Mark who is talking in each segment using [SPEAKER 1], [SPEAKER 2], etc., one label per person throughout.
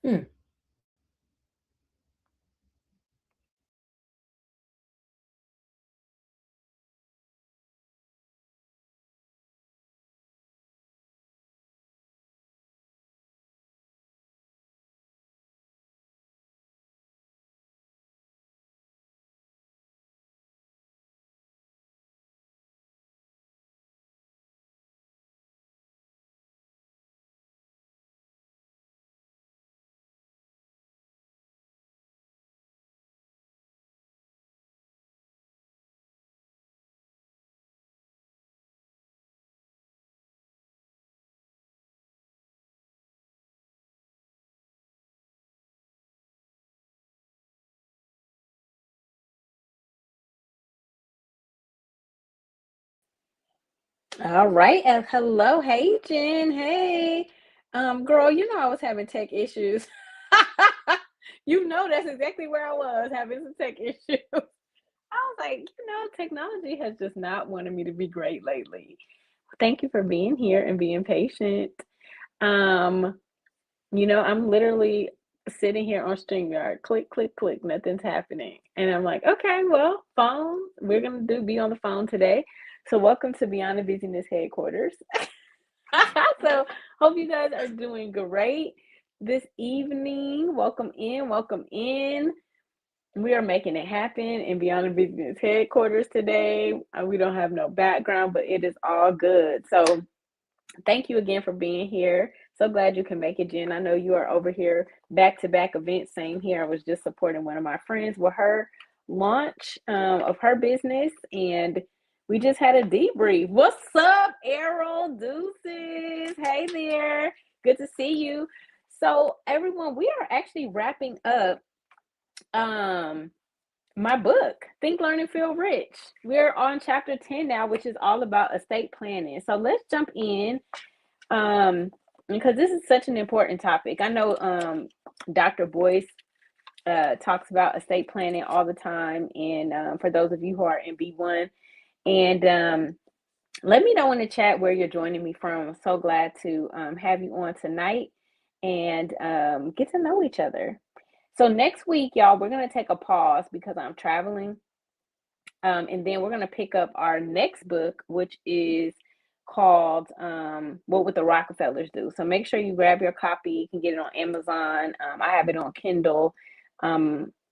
[SPEAKER 1] Hmm. All right. Hello. Hey, Jen. Hey. Girl, you know I was having tech issues. You know that's exactly where I was having some tech issues. I was like, technology has just not wanted me to be great lately. Thank you for being here and being patient. Um, I'm literally sitting here on StreamYard, click, click, click, nothing's happening. And I'm like, okay, well, phone, we're gonna be on the phone today. So welcome to Beyond the Busyness headquarters. So hope you guys are doing great this evening. Welcome in, welcome in. We are making it happen in Beyond the Busyness headquarters today. We don't have no background, but it is all good. So thank you again for being here. So glad you can make it, Jen. I know you are over here back to back events. Same here. I was just supporting one of my friends with her launch of her business, and we just had a debrief. What's up, Errol Deuces? Hey there. Good to see you. So, everyone, we are actually wrapping up um my book, Think, Learn, and Feel Rich. We're on chapter 10 now, which is all about estate planning. So let's jump in because this is such an important topic. I know Dr. Boyce talks about estate planning all the time, and for those of you who are in B1, and let me know in the chat where you're joining me from. I'm so glad to have you on tonight and get to know each other. So next week, y'all, we're gonna take a pause because I'm traveling, and then we're gonna pick up our next book, which is called What Would the Rockefellers Do? So make sure you grab your copy. You can get it on Amazon. I have it on Kindle.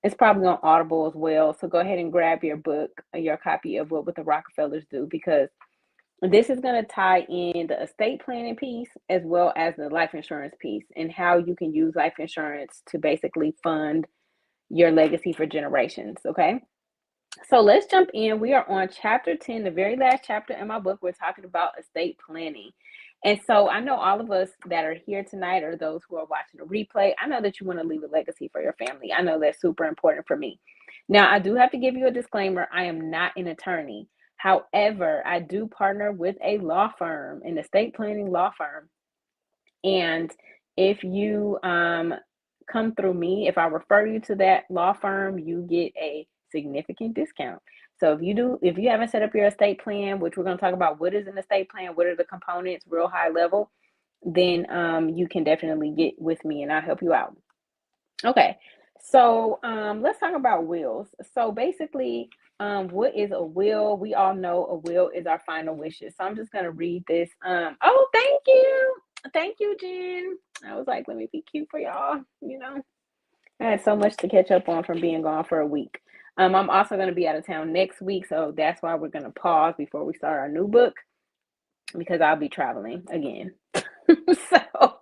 [SPEAKER 1] It's probably on Audible as well. So go ahead and grab your book, your copy of What Would the Rockefellers Do, because this is going to tie in the estate planning piece as well as the life insurance piece and how you can use life insurance to basically fund your legacy for generations. Okay. So let's jump in. We are on chapter 10, the very last chapter in my book. We're talking about estate planning. And so I know all of us that are here tonight, or those who are watching a replay, I know that you want to leave a legacy for your family. I know that's super important for me. Now, I do have to give you a disclaimer. I am not an attorney. However, I do partner with a law firm, an estate planning law firm. And if you come through me, if I refer you to that law firm, you get a significant discount. So if you haven't set up your estate plan, which we're going to talk about what is an estate plan, what are the components, real high level, then you can definitely get with me and I'll help you out. Okay, so let's talk about wills. So basically, what is a will? We all know a will is our final wishes. So I'm just gonna read this. Oh, thank you, Jen. I was like, let me be cute for y'all. I had so much to catch up on from being gone for a week. I'm also gonna be out of town next week, so that's why we're gonna pause before we start our new book because I'll be traveling again. So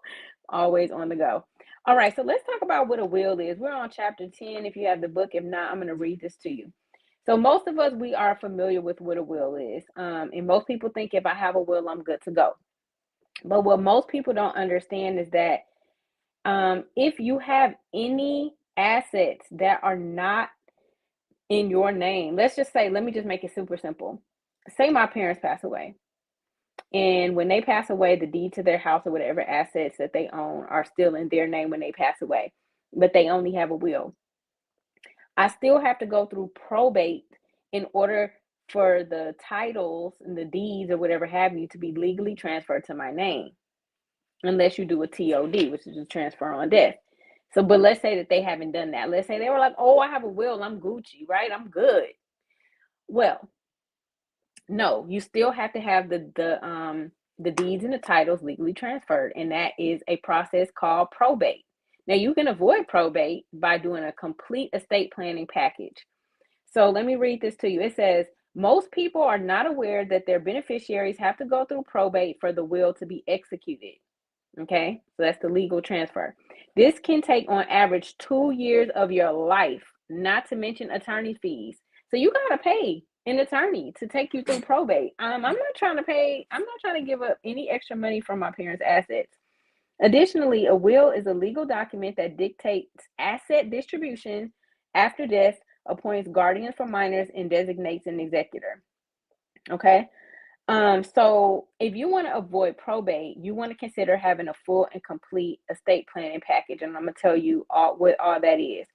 [SPEAKER 1] always on the go. All right, so let's talk about what a will is. We're on chapter 10. If you have the book, if not, I'm going to read this to you. So most of us, we are familiar with what a will is. And most people think if I have a will, I'm good to go. But what most people don't understand is that if you have any assets that are not in your name, let's just say, let me just make it super simple. Say my parents pass away. And when they pass away, the deed to their house or whatever assets that they own are still in their name when they pass away, but they only have a will. I still have to go through probate in order for the titles and the deeds or whatever have you to be legally transferred to my name, unless you do a TOD, which is a transfer on death. So, but let's say that they haven't done that. Let's say they were like, oh, I have a will, I'm Gucci, right? I'm good. Well, no, you still have to have the deeds and the titles legally transferred, and that is a process called probate. Now you can avoid probate by doing a complete estate planning package. So let me read this to you. It says, most people are not aware that their beneficiaries have to go through probate for the will to be executed. Okay, so that's the legal transfer. This can take on average 2 years of your life, not to mention attorney fees. So you gotta pay an attorney to take you through probate. I'm not trying to pay, I'm not trying to give up any extra money from my parents' assets. Additionally, a will is a legal document that dictates asset distribution after death, appoints guardians for minors, and designates an executor. Okay. So if you want to avoid probate, you want to consider having a full and complete estate planning package. And I'm going to tell you what all that is.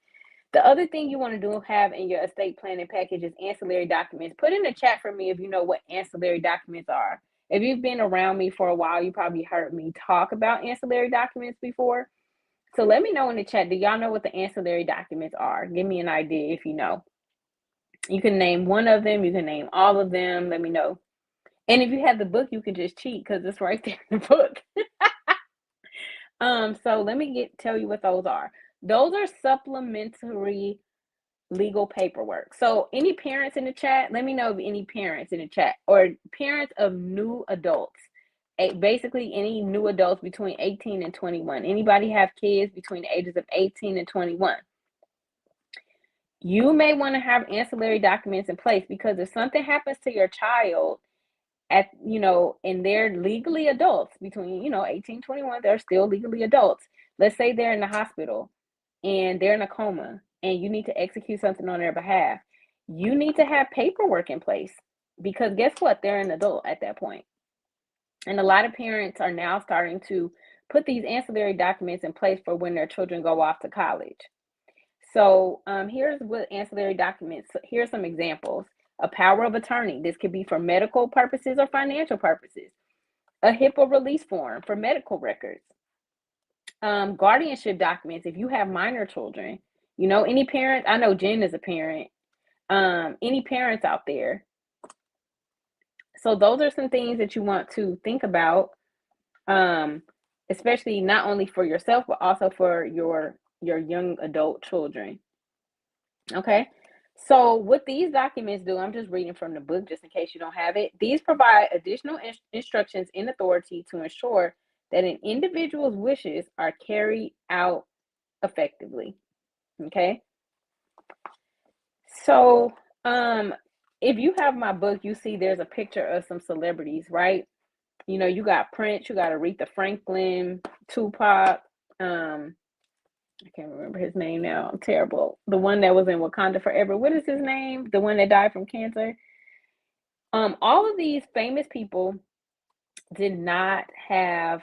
[SPEAKER 1] The other thing you want to do have in your estate planning package is ancillary documents. Put in the chat for me if you know what ancillary documents are. If you've been around me for a while, you probably heard me talk about ancillary documents before. So let me know in the chat. Do y'all know what the ancillary documents are? Give me an idea if you know. You can name one of them. You can name all of them. Let me know. And if you have the book, you can just cheat because it's right there in the book. So let me tell you what those are. Those are supplementary legal paperwork. So any parents in the chat, let me know if any parents in the chat or parents of new adults. Basically any new adults between 18 and 21. Anybody have kids between the ages of 18 and 21? You may want to have ancillary documents in place because if something happens to your child, and they're legally adults between 18 21, they're still legally adults. Let's say they're in the hospital and they're in a coma and you need to execute something on their behalf. You need to have paperwork in place because guess what, they're an adult at that point. And a lot of parents are now starting to put these ancillary documents in place for when their children go off to college. So here's what ancillary documents, here's some examples. A power of attorney. This could be for medical purposes or financial purposes. A HIPAA release form for medical records. Guardianship documents. If you have minor children, any parent, I know Jen is a parent. Any parents out there. So those are some things that you want to think about, especially not only for yourself, but also for your young adult children. Okay. So what these documents do, I'm just reading from the book just in case you don't have it. These provide additional instructions and authority to ensure that an individual's wishes are carried out effectively. Okay. So if you have my book, you see there's a picture of some celebrities, right? You got Prince, you got Aretha Franklin, Tupac, I can't remember his name now. I'm terrible. The one that was in Wakanda Forever. What is his name? The one that died from cancer. All of these famous people did not have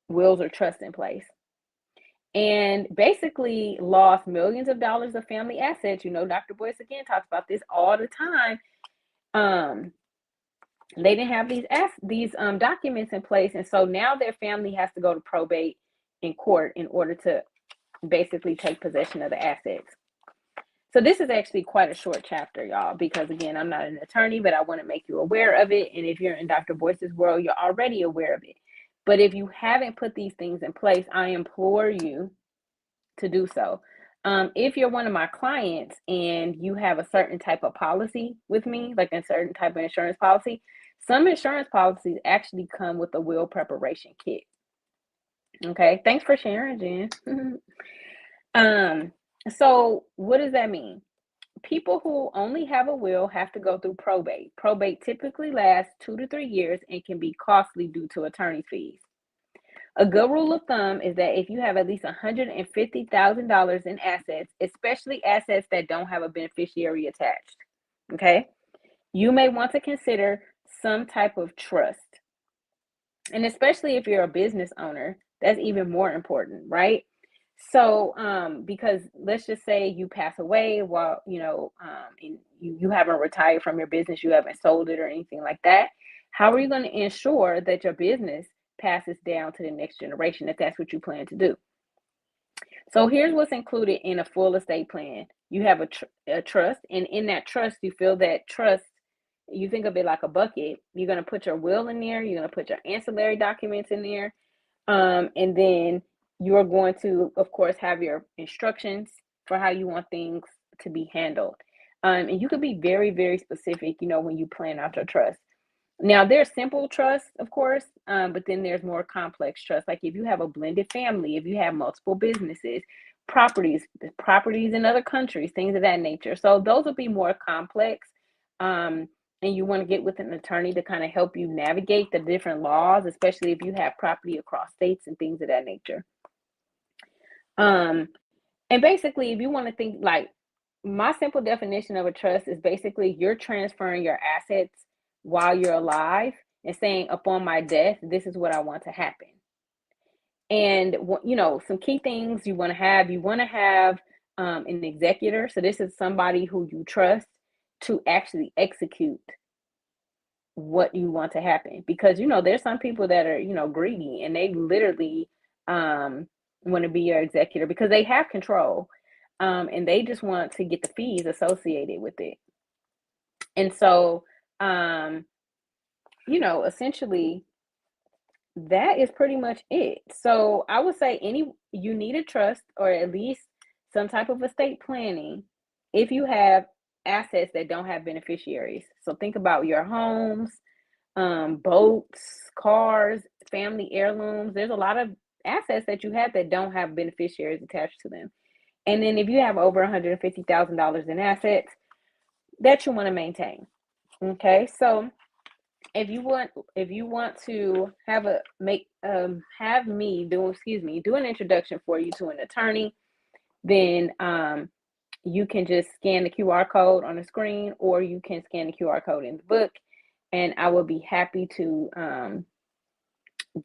[SPEAKER 1] wills or trusts in place, and basically lost millions of dollars of family assets. Dr. Boyce again talks about this all the time. They didn't have these documents in place, and so now their family has to go to probate in court in order to basically take possession of the assets. So this is actually quite a short chapter, y'all, because again, I'm not an attorney, but I want to make you aware of it. And if you're in Dr. Boyce's world, you're already aware of it. But if you haven't put these things in place, I implore you to do so. If you're one of my clients and you have a certain type of policy with me, like a certain type of insurance policy, some insurance policies actually come with a will preparation kit. Okay, thanks for sharing, Jen. So what does that mean? People who only have a will have to go through probate. Probate typically lasts 2 to 3 years and can be costly due to attorney fees. A good rule of thumb is that if you have at least $150,000 in assets, especially assets that don't have a beneficiary attached, okay, you may want to consider some type of trust. And especially if you're a business owner, that's even more important, right? So, because let's just say you pass away while, and you haven't retired from your business, you haven't sold it or anything like that. How are you going to ensure that your business passes down to the next generation if that's what you plan to do? So here's what's included in a full estate plan. You have a trust, and in that trust, you fill that trust. You think of it like a bucket. You're going to put your will in there. You're going to put your ancillary documents in there. And then you're going to, of course, have your instructions for how you want things to be handled. And you could be very, very specific, when you plan out your trust. Now, there's simple trust, of course, but then there's more complex trust. Like if you have a blended family, if you have multiple businesses, properties in other countries, things of that nature. So those will be more complex. And you want to get with an attorney to kind of help you navigate the different laws, especially if you have property across states and things of that nature. And basically, if you want to think like my simple definition of a trust is basically you're transferring your assets while you're alive and saying, upon my death, this is what I want to happen. And some key things you want to have an executor. So this is somebody who you trust to actually execute what you want to happen, because there's some people that are greedy, and they literally want to be your executor because they have control, and they just want to get the fees associated with it. And so essentially that is pretty much it. So I would say you need a trust, or at least some type of estate planning if you have assets that don't have beneficiaries. So think about your homes, boats, cars, family heirlooms. There's a lot of assets that you have that don't have beneficiaries attached to them. And then if you have over $150,000 in assets that you want to maintain. Okay, so if you want to have me do an introduction for you to an attorney, then you can just scan the QR code on the screen, or you can scan the QR code in the book, and I will be happy to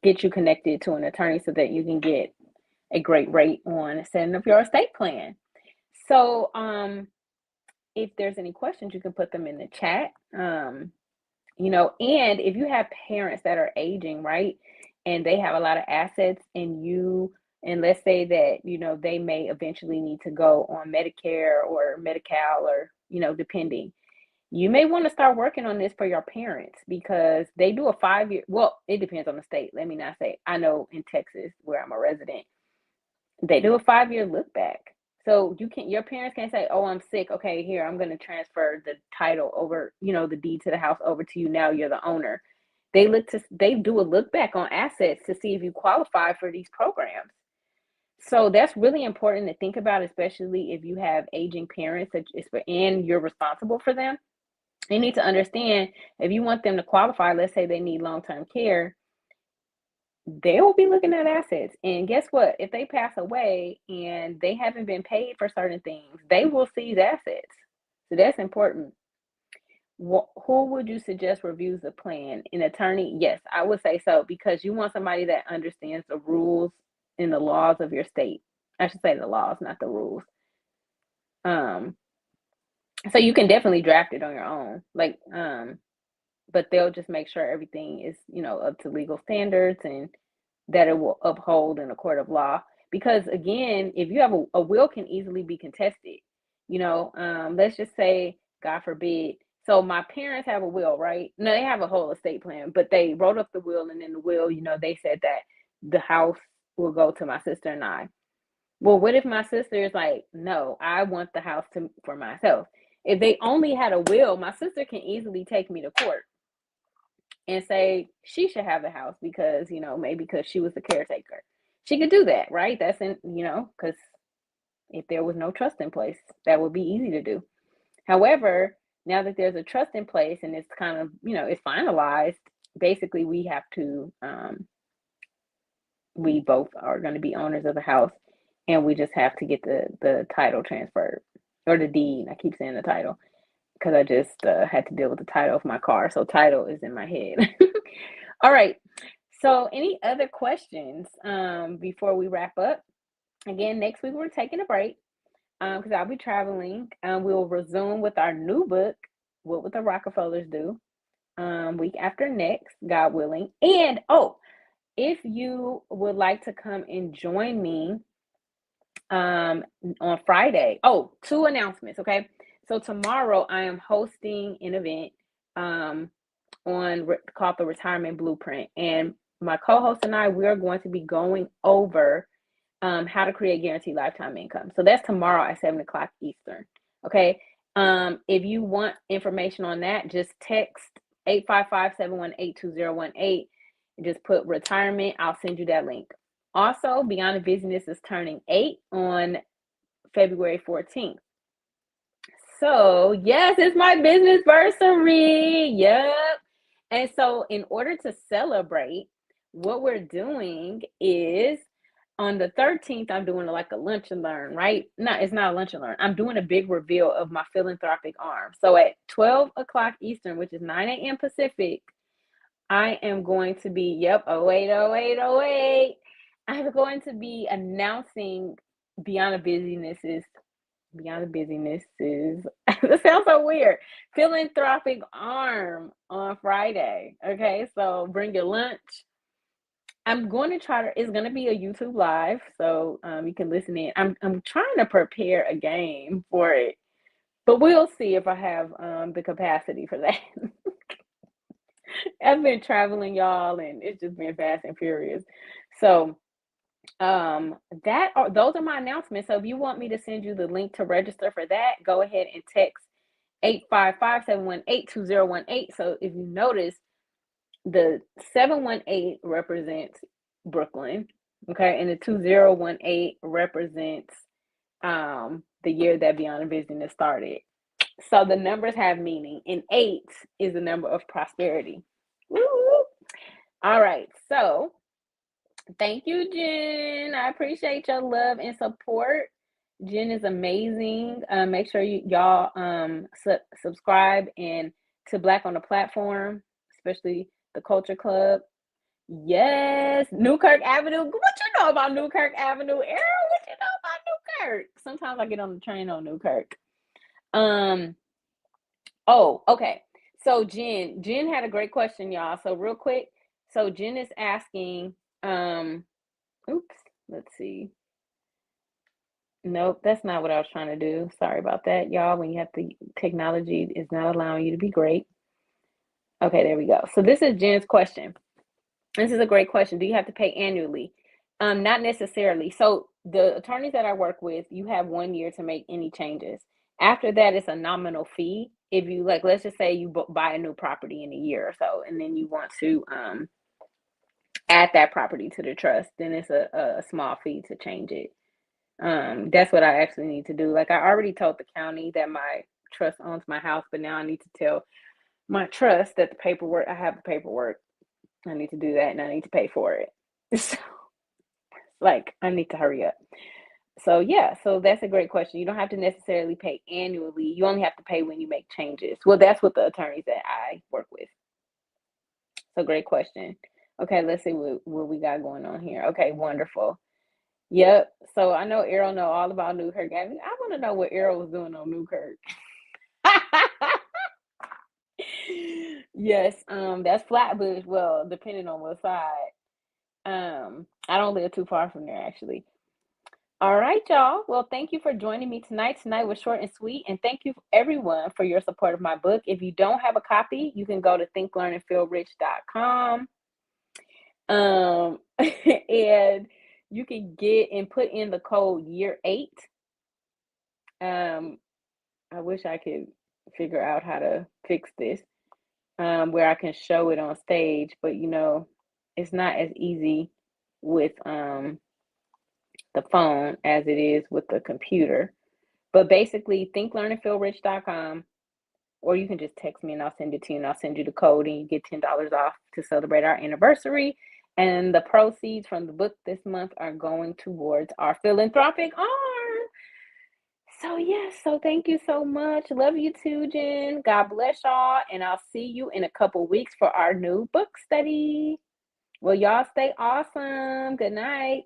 [SPEAKER 1] get you connected to an attorney so that you can get a great rate on setting up your estate plan. So if there's any questions, you can put them in the chat. And if you have parents that are aging, right, and they have a lot of assets, and let's say that, they may eventually need to go on Medicare or Medi-Cal, or, depending, you may want to start working on this for your parents, because they do a 5-year, well, it depends on the state. Let me not say, I know in Texas, where I'm a resident, they do a 5-year look back. So your parents can't say, oh, I'm sick. Okay, here, I'm going to transfer the title over, the deed to the house over to you. Now you're the owner. They do a look back on assets to see if you qualify for these programs. So that's really important to think about, especially if you have aging parents and you're responsible for them. You need to understand, if you want them to qualify, let's say they need long-term care, they will be looking at assets. And guess what? If they pass away and they haven't been paid for certain things, they will seize assets. So that's important. Who would you suggest reviews the plan? An attorney? Yes, I would say so, because you want somebody that understands the rules and the laws of your state. I should say the laws, not the rules. So you can definitely draft it on your own, but they'll just make sure everything is, up to legal standards, and that it will uphold in a court of law. Because again, if you have a will can easily be contested. Let's just say, God forbid. So my parents have a will, right? No, they have a whole estate plan, but they wrote up the will, and in the will, they said that the house will go to my sister and I. Well, what if my sister is like, no, I want the house for myself? If they only had a will, my sister can easily take me to court and say she should have the house because, maybe because she was the caretaker. She could do that, right? That's because if there was no trust in place, that would be easy to do. However, now that there's a trust in place and it's kind of, it's finalized, basically we have to, we both are going to be owners of the house, and we just have to get the title transferred, or the deed. I keep saying the title because I just had to deal with the title of my car. So title is in my head. All right. So any other questions before we wrap up? Again, next week we're taking a break because I'll be traveling. We'll resume with our new book, What Would the Rockefellers Do? Week after next, God willing. And if you would like to come and join me on Friday. Oh, two announcements. Okay. So tomorrow I am hosting an event um, called the Retirement Blueprint. And my co-host and I, we're going to be going over how to create guaranteed lifetime income. So that's tomorrow at 7 o'clock Eastern. Okay. If you want information on that, just text 855-718-2018 and just put retirement. I'll send you that link. Also, Beyond the Busyness is turning 8 on February 14th. So, yes, it's my business anniversary. Yep. And so, in order to celebrate, what we're doing is on the 13th, I'm doing like a lunch and learn, right? No, it's not a lunch and learn. I'm doing a big reveal of my philanthropic arm. So, at 12 o'clock Eastern, which is 9 a.m. Pacific, I am going to be, yep, 08, 08, 08. I'm going to be announcing Beyond the Businesses. Beyond the Businesses. That sounds so weird. Philanthropic arm on Friday. Okay, so bring your lunch. I'm going to try to. It's going to be a YouTube live, so you can listen in. I'm trying to prepare a game for it, but we'll see if I have the capacity for that. I've been traveling, y'all, and it's just been fast and furious. So those are my announcements. So if you want me to send you the link to register for that, go ahead and text 855-718-2018. So if you notice, the 718 represents Brooklyn, okay, and the 2018 represents the year that Beyond the Business started. So the numbers have meaning, and 8 is the number of prosperity. Woo! All right, so thank you, Jen. I appreciate your love and support. Jen is amazing. Make sure y'all subscribe and to Black on the Platform, especially the Culture Club. Yes, Newkirk Avenue. What you know about Newkirk Avenue, Errol? What you know about Newkirk? Sometimes I get on the train on Newkirk. Oh, okay. So Jen had a great question, y'all. So real quick, so Jen is asking, oops, let's see. Nope, that's not what I was trying to do. Sorry about that, y'all. When you have the technology is not allowing you to be great. Okay, there we go. So this is Jen's question. This is a great question. Do you have to pay annually? Not necessarily. So the attorneys that I work with, you have 1 year to make any changes. After that, it's a nominal fee. If you like, let's just say you buy a new property in a year or so, and then you want to add that property to the trust, then it's a small fee to change it. That's what I actually need to do. Like I already told the county that my trust owns my house, but now I need to tell my trust that I have the paperwork. I need to do that and I need to pay for it. So, like, I need to hurry up. So, yeah, so that's a great question. You don't have to necessarily pay annually. You only have to pay when you make changes. Well, that's what the attorneys that I work with. So, great question. Okay, let's see what we got going on here. Okay, wonderful. Yep. So I know Errol know all about Newkirk. I want to know what Errol was doing on Newkirk. Yes, that's Flatbush. Well, depending on what side. I don't live too far from there actually. All right, y'all. Well, thank you for joining me tonight. Tonight was short and sweet, and thank you everyone for your support of my book. If you don't have a copy, you can go to thinklearnandfeelrich.com. And you can get and put in the code year 8. I wish I could figure out how to fix this, where I can show it on stage, but it's not as easy with the phone as it is with the computer. But basically, thinklearnandfeelrich.com, or you can just text me and I'll send it to you and I'll send you the code and you get $10 off to celebrate our anniversary. And the proceeds from the book this month are going towards our philanthropic arm. So, yes, so thank you so much. Love you too, Jen. God bless y'all. And I'll see you in a couple weeks for our new book study. Well, y'all stay awesome. Good night.